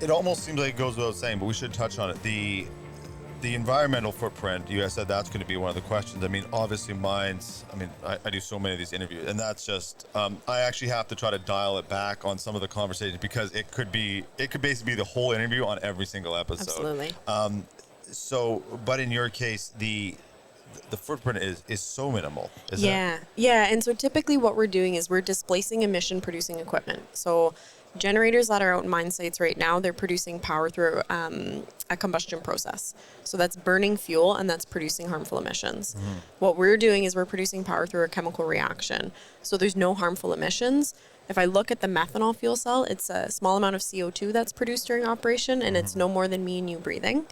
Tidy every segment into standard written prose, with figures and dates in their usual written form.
it almost seems like it goes without saying, but we should touch on it. The environmental footprint, you guys said that's going to be one of the questions. I mean, obviously I do so many of these interviews, and that's just, I actually have to try to dial it back on some of the conversations because it could basically be the whole interview on every single episode. Absolutely. But in your case, the footprint is so minimal, isn't it? Yeah. And so typically what we're doing is we're displacing emission producing equipment. So generators that are out in mine sites right now, they're producing power through a combustion process. So that's burning fuel and that's producing harmful emissions. Mm-hmm. What we're doing is we're producing power through a chemical reaction. So there's no harmful emissions. If I look at the methanol fuel cell, it's a small amount of CO2 that's produced during operation, and it's no more than me and you breathing.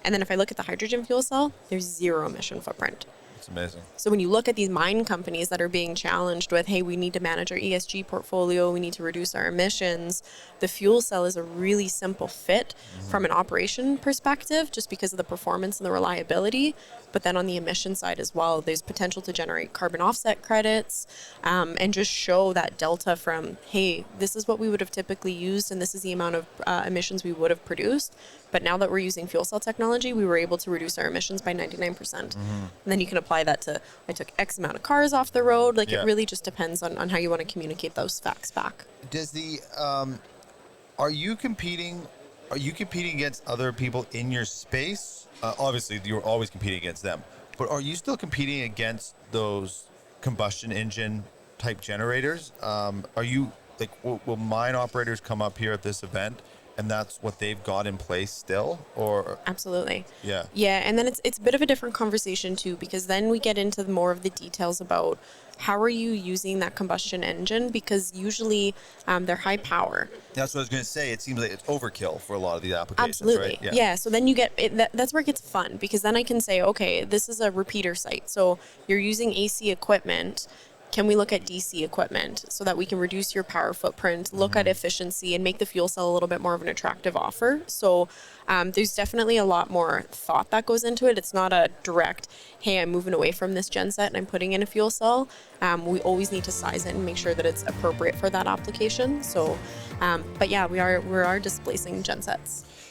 And then if I look at the hydrogen fuel cell, there's zero emission footprint. It's amazing. So when you look at these mine companies that are being challenged with, hey, we need to manage our ESG portfolio, we need to reduce our emissions, the fuel cell is a really simple fit from an operation perspective, just because of the performance and the reliability. But then on the emission side as well, there's potential to generate carbon offset credits and just show that delta from, hey, this is what we would have typically used and this is the amount of emissions we would have produced. But now that we're using fuel cell technology, we were able to reduce our emissions by 99%. And then you can apply that to, I took X amount of cars off the road. It really just depends on how you want to communicate those facts back. Does the are you competing against other people in your space? Obviously, you're always competing against them, but are you still competing against those combustion engine type generators? Are you will mine operators come up here at this event and that's what they've got in place still, or? Absolutely. Yeah. Yeah, and then it's a bit of a different conversation too, because then we get into more of the details about how are you using that combustion engine, because usually they're high power. That's what I was going to say. It seems like it's overkill for a lot of these applications, Absolutely. right? Yeah. So then you get that's where it gets fun, because then I can say, okay, this is a repeater site. So you're using AC equipment. Can we look at DC equipment so that we can reduce your power footprint, look at efficiency, and make the fuel cell a little bit more of an attractive offer? So there's definitely a lot more thought that goes into it. It's not a direct, hey, I'm moving away from this genset and I'm putting in a fuel cell. We always need to size it and make sure that it's appropriate for that application. So, but yeah, we are displacing gensets.